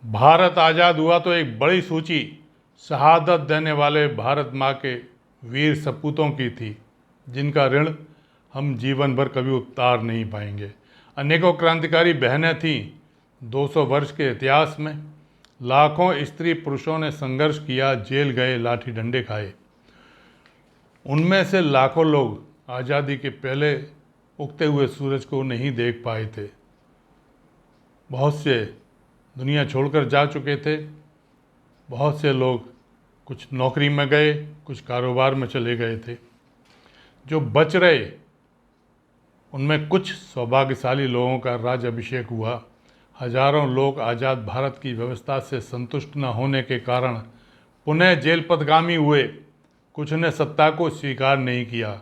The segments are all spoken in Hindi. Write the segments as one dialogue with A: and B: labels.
A: भारत आज़ाद हुआ तो एक बड़ी सूची शहादत देने वाले भारत माँ के वीर सपूतों की थी, जिनका ऋण हम जीवन भर कभी उतार नहीं पाएंगे। अनेकों क्रांतिकारी बहनें थीं। 200 वर्ष के इतिहास में लाखों स्त्री पुरुषों ने संघर्ष किया, जेल गए, लाठी डंडे खाए। उनमें से लाखों लोग आज़ादी के पहले उगते हुए सूरज को नहीं देख पाए थे। बहुत से दुनिया छोड़कर जा चुके थे। बहुत से लोग कुछ नौकरी में गए, कुछ कारोबार में चले गए थे। जो बच रहे उनमें कुछ सौभाग्यशाली लोगों का राज अभिषेक हुआ। हजारों लोग आज़ाद भारत की व्यवस्था से संतुष्ट न होने के कारण पुनः जेल पथगामी हुए। कुछ ने सत्ता को स्वीकार नहीं किया।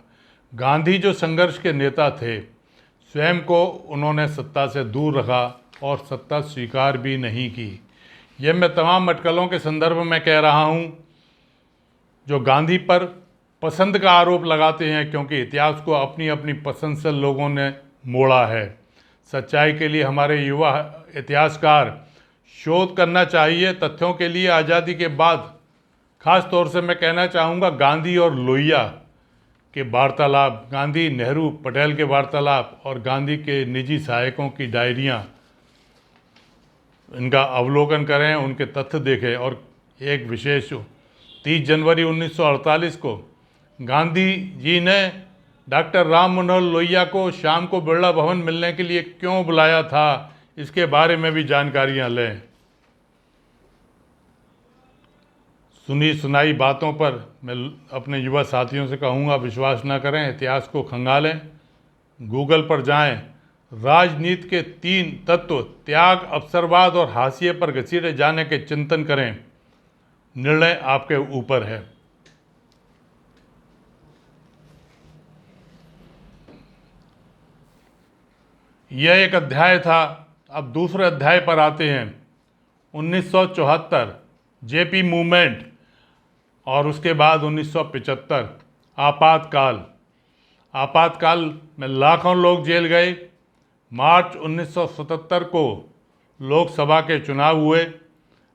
A: गांधी जो संघर्ष के नेता थे, स्वयं को उन्होंने सत्ता से दूर रखा और सत्ता स्वीकार भी नहीं की। यह मैं तमाम अटकलों के संदर्भ में कह रहा हूँ जो गांधी पर पसंद का आरोप लगाते हैं, क्योंकि इतिहास को अपनी अपनी पसंद से लोगों ने मोड़ा है। सच्चाई के लिए हमारे युवा इतिहासकार शोध करना चाहिए। तथ्यों के लिए आज़ादी के बाद खास तौर से मैं कहना चाहूँगा गांधी और लोहिया के वार्तालाप, गांधी नेहरू पटेल के वार्तालाप और गांधी के निजी सहायकों की डायरियाँ, इनका अवलोकन करें, उनके तथ्य देखें। और एक विशेष 30 जनवरी 1948 को गांधी जी ने डॉक्टर राम मनोहर लोहिया को शाम को बिरला भवन मिलने के लिए क्यों बुलाया था, इसके बारे में भी जानकारियां लें। सुनी सुनाई बातों पर मैं अपने युवा साथियों से कहूँगा, विश्वास ना करें, इतिहास को खंगालें। गूगल पर जाएं, राजनीति के 3 तत्व त्याग, अवसरवाद और हाशिए पर घसीटे जाने के चिंतन करें। निर्णय आपके ऊपर है। यह एक अध्याय था। अब दूसरे अध्याय पर आते हैं। 1974 जेपी मूवमेंट और उसके बाद 1975 आपातकाल। आपातकाल में लाखों लोग जेल गए। मार्च 1977 को लोकसभा के चुनाव हुए।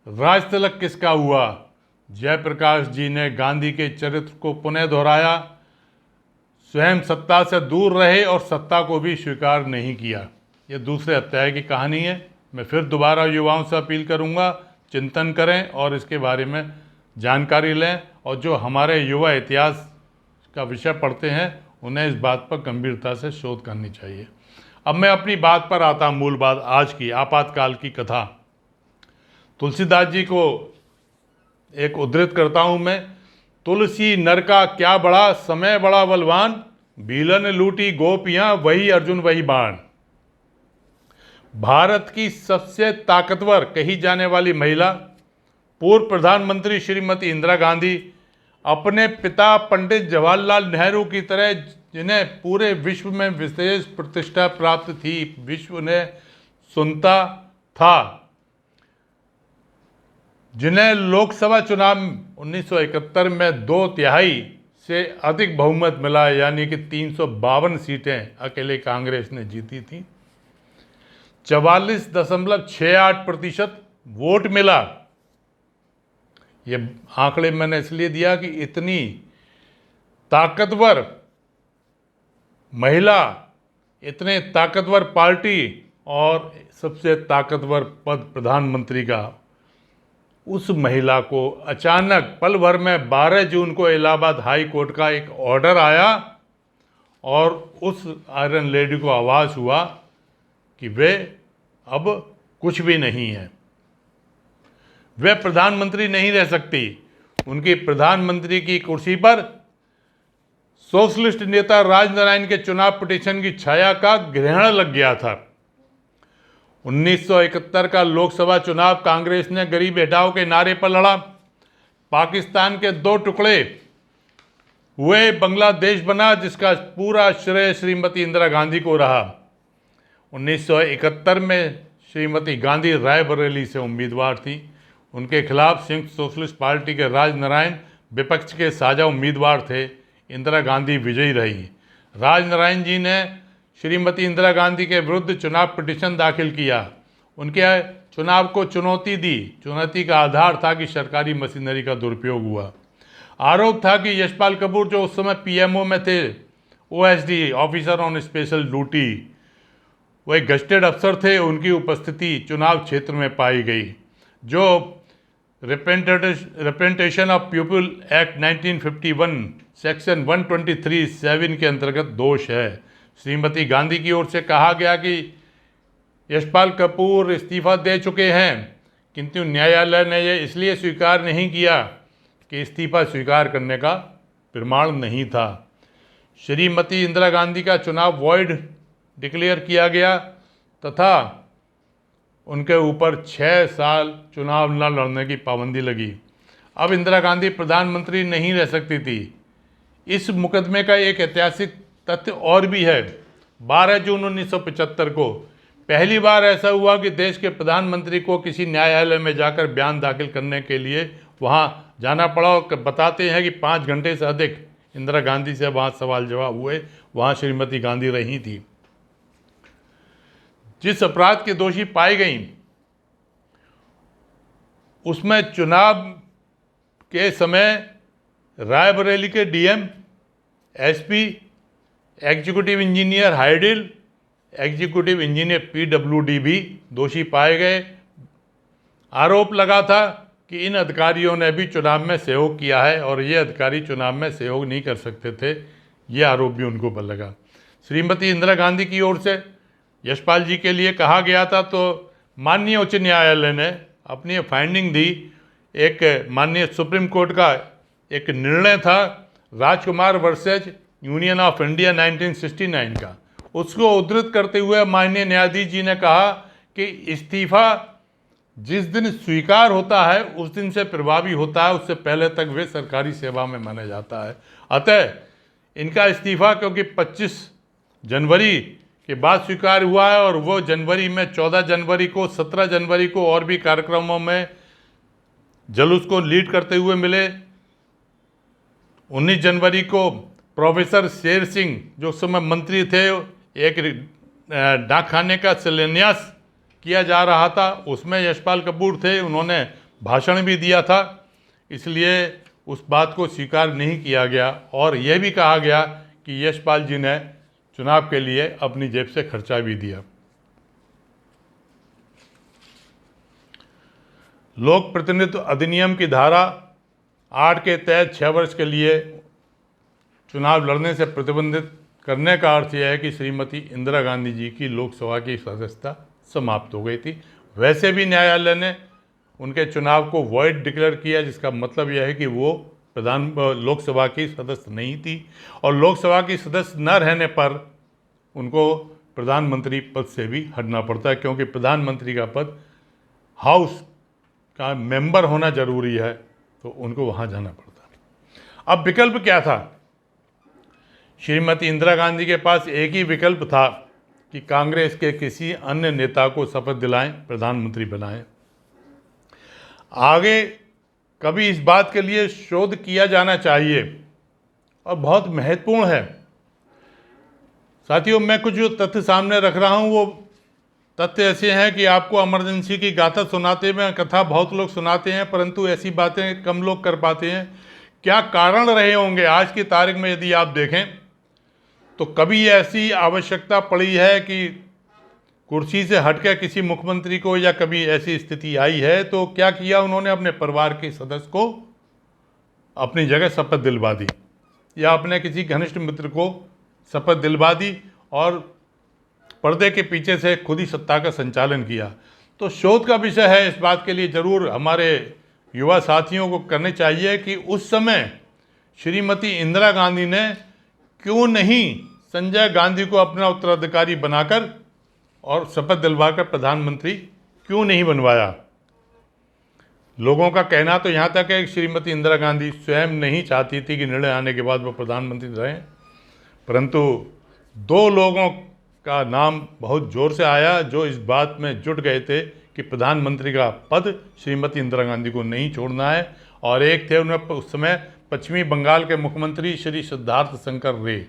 A: राज तिलक किसका हुआ? जयप्रकाश जी ने गांधी के चरित्र को पुनः दोहराया। स्वयं सत्ता से दूर रहे और सत्ता को भी स्वीकार नहीं किया। यह दूसरे अध्याय की कहानी है। मैं फिर दोबारा युवाओं से अपील करूंगा, चिंतन करें और इसके बारे में जानकारी लें। और जो हमारे युवा इतिहास का विषय पढ़ते हैं उन्हें इस बात पर गंभीरता से शोध करनी चाहिए। अब मैं अपनी बात पर आता हूँ, मूल बात आज की आपातकाल की कथा। तुलसीदास जी को एक उद्धृत करता हूँ मैं। तुलसी नर का क्या बड़ा, समय बड़ा बलवान, भीलन लूटी गोपियां, वही अर्जुन वही बाण। भारत की सबसे ताकतवर कही जाने वाली महिला पूर्व प्रधानमंत्री श्रीमती इंदिरा गांधी अपने पिता पंडित जवाहरलाल नेहरू की तरह, जिन्हें पूरे विश्व में विशेष प्रतिष्ठा प्राप्त थी, विश्व ने सुनता था, जिन्हें लोकसभा चुनाव 1971 में 2/3 से अधिक बहुमत मिला, यानी कि 352 सीटें अकेले कांग्रेस ने जीती थी। 44.68% वोट मिला। ये आंकड़े मैंने इसलिए दिया कि इतनी ताकतवर महिला, इतने ताकतवर पार्टी और सबसे ताकतवर पद प्रधानमंत्री का, उस महिला को अचानक पल भर में 12 जून को इलाहाबाद हाई कोर्ट का एक ऑर्डर आया और उस आयरन लेडी को आभास हुआ कि वे अब कुछ भी नहीं है, वे प्रधानमंत्री नहीं रह सकती। उनकी प्रधानमंत्री की कुर्सी पर सोशलिस्ट नेता राजनारायण के चुनाव पिटीशन की छाया का ग्रहण लग गया था। 1971 का लोकसभा चुनाव कांग्रेस ने गरीब हटाओ के नारे पर लड़ा। पाकिस्तान के 2 टुकड़े हुए, बांग्लादेश बना, जिसका पूरा श्रेय श्रीमती इंदिरा गांधी को रहा। 1971 में श्रीमती गांधी रायबरेली से उम्मीदवार थी। उनके खिलाफ संयुक्त सोशलिस्ट पार्टी के राजनारायण विपक्ष के साझा उम्मीदवार थे। इंदिरा गांधी विजयी रही। राजनारायण जी ने श्रीमती इंदिरा गांधी के विरुद्ध चुनाव पिटीशन दाखिल किया उनके चुनाव को चुनौती दी। चुनौती का आधार था कि सरकारी मशीनरी का दुरुपयोग हुआ। आरोप था कि यशपाल कपूर, जो उस समय पीएमओ में थे, OSD officer on special duty, वो एक गस्टेड अफसर थे, उनकी उपस्थिति चुनाव क्षेत्र में पाई गई, जो representation of people act 1951 section 123(7) के अंतर्गत दोष है। श्रीमती गांधी की ओर से कहा गया कि यशपाल कपूर इस्तीफा दे चुके हैं, किंतु न्यायालय ने यह इसलिए स्वीकार नहीं किया कि इस्तीफा स्वीकार करने का प्रमाण नहीं था। श्रीमती इंदिरा गांधी का चुनाव वॉइड डिक्लेयर किया गया तथा उनके ऊपर 6 साल चुनाव न लड़ने की पाबंदी लगी। अब इंदिरा गांधी प्रधानमंत्री नहीं रह सकती थी। इस मुकदमे का एक ऐतिहासिक तथ्य और भी है। 12 जून 1975 को पहली बार ऐसा हुआ कि देश के प्रधानमंत्री को किसी न्यायालय में जाकर बयान दाखिल करने के लिए वहां जाना पड़ा। और बताते हैं कि 5 घंटे से अधिक इंदिरा गांधी से वहाँ सवाल जवाब हुए। वहाँ श्रीमती गांधी रही थी। जिस अपराध के दोषी पाई गई, उसमें चुनाव के समय रायबरेली के DM, SP, executive engineer hydel, executive engineer PWD भी दोषी पाए गए। आरोप लगा था कि इन अधिकारियों ने भी चुनाव में सहयोग किया है और ये अधिकारी चुनाव में सहयोग नहीं कर सकते थे। ये आरोप भी उनको पर लगा। श्रीमती इंदिरा गांधी की ओर से यशपाल जी के लिए कहा गया था, तो माननीय उच्च न्यायालय ने अपनी फाइंडिंग दी। एक माननीय सुप्रीम कोर्ट का एक निर्णय था राजकुमार वर्सेज यूनियन ऑफ इंडिया 1969 का। उसको उद्धृत करते हुए माननीय न्यायाधीश जी ने कहा कि इस्तीफा जिस दिन स्वीकार होता है उस दिन से प्रभावी होता है, उससे पहले तक वे सरकारी सेवा में माना जाता है। अतः इनका इस्तीफा क्योंकि 25 जनवरी के बाद स्वीकार हुआ है और वो जनवरी में 14 जनवरी को, 17 जनवरी को और भी कार्यक्रमों में जुलूस को लीड करते हुए मिले। 19 जनवरी को प्रोफेसर शेर सिंह, जो उस समय मंत्री थे, एक डाकखाने का शिलान्यास किया जा रहा था, उसमें यशपाल कपूर थे, उन्होंने भाषण भी दिया था, इसलिए उस बात को स्वीकार नहीं किया गया। और यह भी कहा गया कि यशपाल जी ने चुनाव के लिए अपनी जेब से खर्चा भी दिया। लोक प्रतिनिधित्व अधिनियम की धारा 8 के तहत 6 वर्ष के लिए चुनाव लड़ने से प्रतिबंधित करने का अर्थ यह है कि श्रीमती इंदिरा गांधी जी की लोकसभा की सदस्यता समाप्त हो गई थी। वैसे भी न्यायालय ने उनके चुनाव को वॉइड डिक्लेयर किया, जिसका मतलब यह है कि वो लोकसभा की सदस्य नहीं थी और लोकसभा की सदस्य न रहने पर उनको प्रधानमंत्री पद से भी हटना पड़ता है, क्योंकि प्रधानमंत्री का पद हाउस का मेंबर होना जरूरी है, तो उनको वहाँ जाना पड़ता है। अब विकल्प क्या था? श्रीमती इंदिरा गांधी के पास एक ही विकल्प था कि कांग्रेस के किसी अन्य नेता को शपथ दिलाएं, प्रधानमंत्री बनाएं। आगे कभी इस बात के लिए शोध किया जाना चाहिए और बहुत महत्वपूर्ण है। साथियों, मैं कुछ जो तथ्य सामने रख रहा हूं वो तथ्य ऐसे हैं कि आपको इमरजेंसी की गाथा सुनाते में कथा बहुत लोग सुनाते हैं, परंतु ऐसी बातें कम लोग कर पाते हैं। क्या कारण रहे होंगे? आज की तारीख में यदि आप देखें तो कभी ऐसी आवश्यकता पड़ी है कि कुर्सी से हटकर किसी मुख्यमंत्री को, या कभी ऐसी स्थिति आई है तो क्या किया उन्होंने? अपने परिवार के सदस्य को अपनी जगह शपथ दिलवा दी या अपने किसी घनिष्ठ मित्र को शपथ दिलवा दी और पर्दे के पीछे से खुद ही सत्ता का संचालन किया। तो शोध का विषय है। इस बात के लिए ज़रूर हमारे युवा साथियों को करने चाहिए कि उस समय श्रीमती इंदिरा गांधी ने क्यों नहीं संजय गांधी को अपना उत्तराधिकारी बनाकर और शपथ दिलवाकर प्रधानमंत्री क्यों नहीं बनवाया? लोगों का कहना तो यहाँ तक है कि श्रीमती इंदिरा गांधी स्वयं नहीं चाहती थी कि निर्णय आने के बाद वो प्रधानमंत्री रहें, परंतु 2 लोगों का नाम बहुत जोर से आया जो इस बात में जुट गए थे कि प्रधानमंत्री का पद श्रीमती इंदिरा गांधी को नहीं छोड़ना है। और एक थे उन्हें उस समय पश्चिमी बंगाल के मुख्यमंत्री श्री सिद्धार्थ शंकर रे,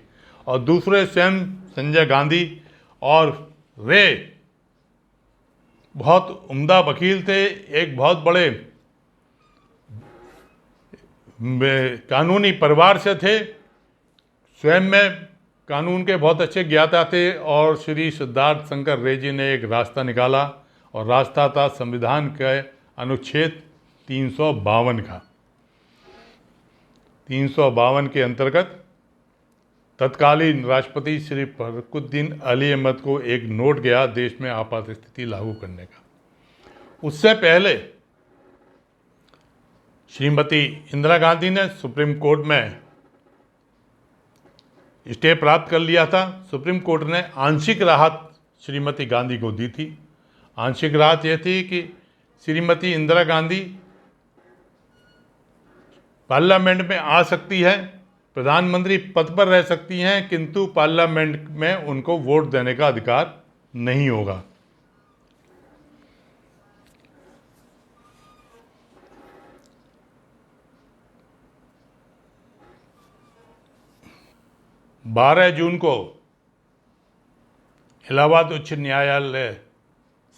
A: और दूसरे स्वयं संजय गांधी। और रे बहुत उम्दा वकील थे, एक बहुत बड़े कानूनी परिवार से थे, स्वयं में कानून के बहुत अच्छे ज्ञाता थे। और श्री सिद्धार्थ शंकर रे जी ने एक रास्ता निकाला, और रास्ता था संविधान के अनुच्छेद 352 का। 352 के अंतर्गत तत्कालीन राष्ट्रपति श्री फखरुद्दीन अली अहमद को एक नोट गया देश में आपात स्थिति लागू करने का। उससे पहले श्रीमती इंदिरा गांधी ने सुप्रीम कोर्ट में स्टे प्राप्त कर लिया था। सुप्रीम कोर्ट ने आंशिक राहत श्रीमती गांधी को दी थी। आंशिक राहत यह थी कि श्रीमती इंदिरा गांधी पार्लियामेंट में आ सकती है, प्रधानमंत्री पद पर रह सकती हैं, किंतु पार्लियामेंट में उनको वोट देने का अधिकार नहीं होगा। बारह जून को इलाहाबाद उच्च न्यायालय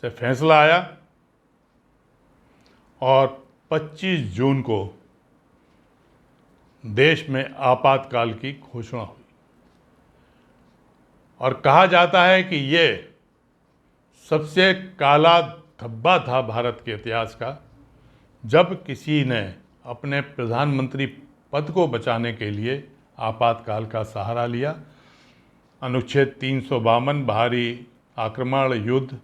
A: से फैसला आया और 25 जून को देश में आपातकाल की घोषणा हुई। और कहा जाता है कि ये सबसे काला धब्बा था भारत के इतिहास का, जब किसी ने अपने प्रधानमंत्री पद को बचाने के लिए आपातकाल का सहारा लिया। अनुच्छेद 352 बाहरी आक्रमण, युद्ध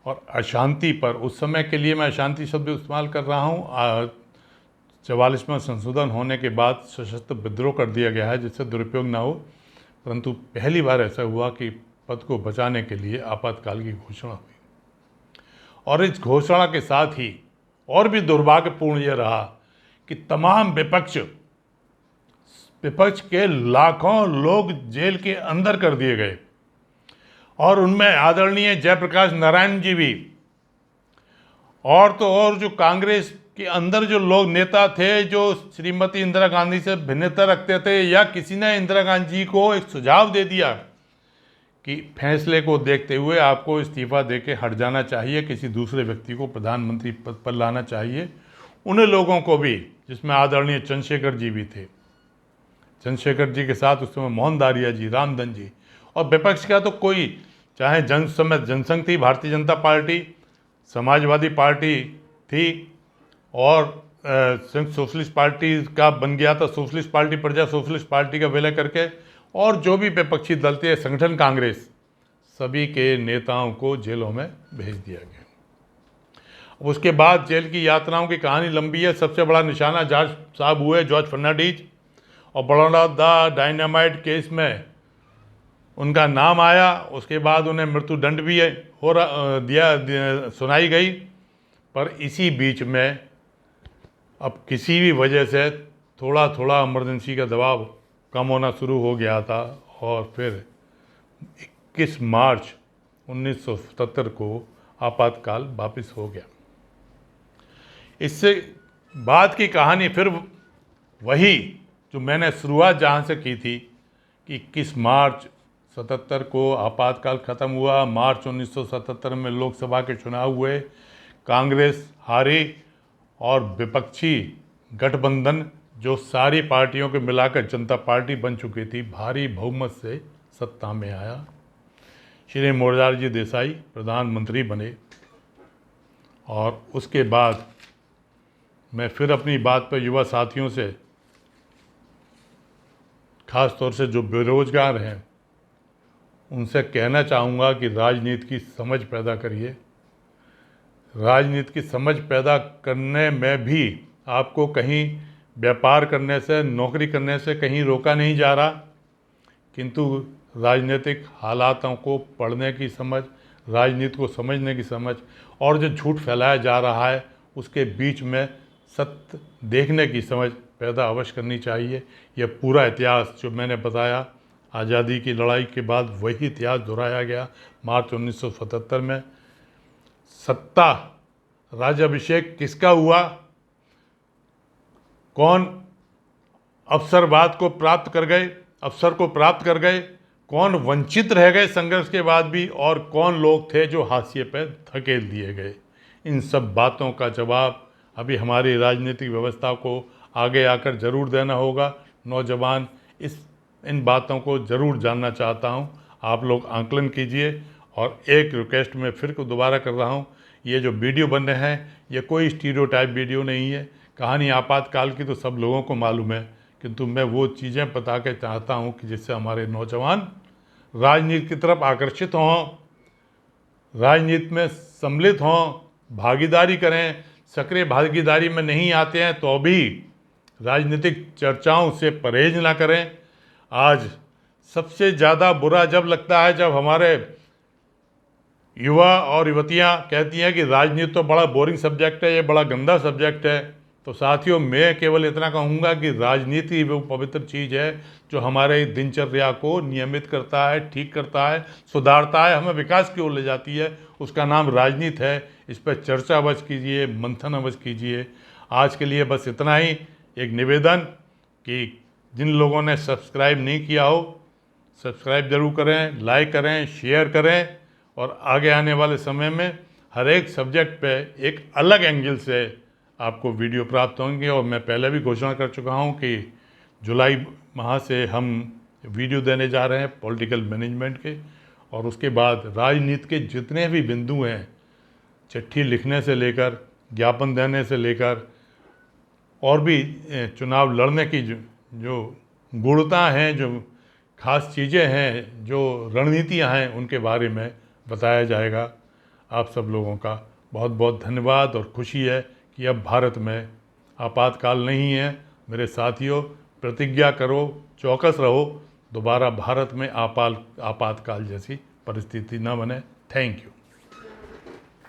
A: और अशांति पर, उस समय के लिए मैं अशांति शब्द इस्तेमाल कर रहा हूँ, 44वां संशोधन होने के बाद सशस्त्र विद्रोह कर दिया गया है जिससे दुरुपयोग ना हो, परंतु पहली बार ऐसा हुआ कि पद को बचाने के लिए आपातकाल की घोषणा हुई। और इस घोषणा के साथ ही और भी दुर्भाग्यपूर्ण यह रहा कि तमाम विपक्ष के लाखों लोग जेल के अंदर कर दिए गए, और उनमें आदरणीय जयप्रकाश नारायण जी भी, और तो और जो कांग्रेस के अंदर जो लोग नेता थे जो श्रीमती इंदिरा गांधी से भिन्नता रखते थे, या किसी ने इंदिरा गांधी जी को एक सुझाव दे दिया कि फैसले को देखते हुए आपको इस्तीफा देके हट जाना चाहिए, किसी दूसरे व्यक्ति को प्रधानमंत्री पद पर लाना चाहिए, उन लोगों को भी, जिसमें आदरणीय चंद्रशेखर जी भी थे, चंद्रशेखर जी के साथ उस समय मोहन दारिया जी, रामधन जी, और विपक्ष का तो कोई, चाहे जनसंघ थी, भारतीय जनता पार्टी, समाजवादी पार्टी थी, और संयुक्त सोशलिस्ट पार्टी का बन गया था सोशलिस्ट पार्टी, प्रजा सोशलिस्ट पार्टी का विलय करके, और जो भी विपक्षी दल थे, संगठन कांग्रेस, सभी के नेताओं को जेलों में भेज दिया गया। उसके बाद जेल की यात्राओं की कहानी लंबी है। सबसे बड़ा निशाना जॉर्ज साहब हुए, जॉर्ज फर्नांडीज, और बड़ौदा डायनामाइट केस में उनका नाम आया। उसके बाद उन्हें मृत्युदंड भी सुनाई गई। पर इसी बीच में अब किसी भी वजह से थोड़ा थोड़ा इमरजेंसी का दबाव कम होना शुरू हो गया था, और फिर 21 मार्च 1977 को आपातकाल वापस हो गया। इससे बाद की कहानी फिर वही जो मैंने शुरुआत जहाँ से की थी कि 21 मार्च 77 को आपातकाल ख़त्म हुआ। मार्च 1977 में लोकसभा के चुनाव हुए, कांग्रेस हारी, और विपक्षी गठबंधन जो सारी पार्टियों को मिलाकर जनता पार्टी बन चुकी थी, भारी बहुमत से सत्ता में आया। श्री मोरारजी देसाई प्रधानमंत्री बने। और उसके बाद मैं फिर अपनी बात पर युवा साथियों से, ख़ास तौर से जो बेरोजगार हैं, उनसे कहना चाहूँगा कि राजनीति की समझ पैदा करिए। राजनीति की समझ पैदा करने में भी आपको कहीं व्यापार करने से, नौकरी करने से कहीं रोका नहीं जा रहा, किंतु राजनीतिक हालातों को पढ़ने की समझ, राजनीति को समझने की समझ, और जो झूठ फैलाया जा रहा है उसके बीच में सत्य देखने की समझ पैदा अवश्य करनी चाहिए। यह पूरा इतिहास जो मैंने बताया, आज़ादी की लड़ाई के बाद वही इतिहास दोहराया गया। मार्च 1977 में सत्ता राज्याभिषेक किसका हुआ, कौन अवसर को प्राप्त कर गए, कौन वंचित रह गए संघर्ष के बाद भी, और कौन लोग थे जो हाशिए पर धकेल दिए गए। इन सब बातों का जवाब अभी हमारी राजनीतिक व्यवस्था को आगे आकर ज़रूर देना होगा। नौजवान इन बातों को ज़रूर जानना चाहता हूँ। आप लोग आंकलन कीजिए। और एक रिक्वेस्ट मैं फिर को दोबारा कर रहा हूँ, ये जो वीडियो बन रहे हैं ये कोई स्टीरियोटाइप वीडियो नहीं है। कहानी आपातकाल की तो सब लोगों को मालूम है, किंतु मैं वो चीज़ें बता के चाहता हूँ कि जिससे हमारे नौजवान राजनीति की तरफ आकर्षित हों, राजनीति में सम्मिलित हों, भागीदारी करें। सक्रिय भागीदारी में नहीं आते हैं तो भी राजनीतिक चर्चाओं से परहेज ना करें। आज सबसे ज़्यादा बुरा जब लगता है जब हमारे युवा और युवतियां कहती हैं कि राजनीति तो बड़ा बोरिंग सब्जेक्ट है, ये बड़ा गंदा सब्जेक्ट है। तो साथियों, मैं केवल इतना कहूँगा कि राजनीति वो पवित्र चीज़ है जो हमारे दिनचर्या को नियमित करता है, ठीक करता है, सुधारता है, हमें विकास की ओर ले जाती है। उसका नाम राजनीति है। इस पर चर्चा अवश्य कीजिए, मंथन अवश्य कीजिए। आज के लिए बस इतना ही। एक निवेदन कि जिन लोगों ने सब्सक्राइब नहीं किया हो, सब्सक्राइब जरूर करें, लाइक करें, शेयर करें। और आगे आने वाले समय में हर एक सब्जेक्ट पे एक अलग एंगल से आपको वीडियो प्राप्त होंगे। और मैं पहले भी घोषणा कर चुका हूँ कि जुलाई माह से हम वीडियो देने जा रहे हैं पॉलिटिकल मैनेजमेंट के। और उसके बाद राजनीति के जितने भी बिंदु हैं, चिट्ठी लिखने से लेकर ज्ञापन देने से लेकर और भी चुनाव लड़ने की जो गुणता हैं, जो खास चीज़ें हैं, जो रणनीतियां हैं, उनके बारे में बताया जाएगा। आप सब लोगों का बहुत बहुत धन्यवाद। और खुशी है कि अब भारत में आपातकाल नहीं है। मेरे साथियों, प्रतिज्ञा करो, चौकस रहो, दोबारा भारत में आपातकाल जैसी परिस्थिति न बने। Thank you.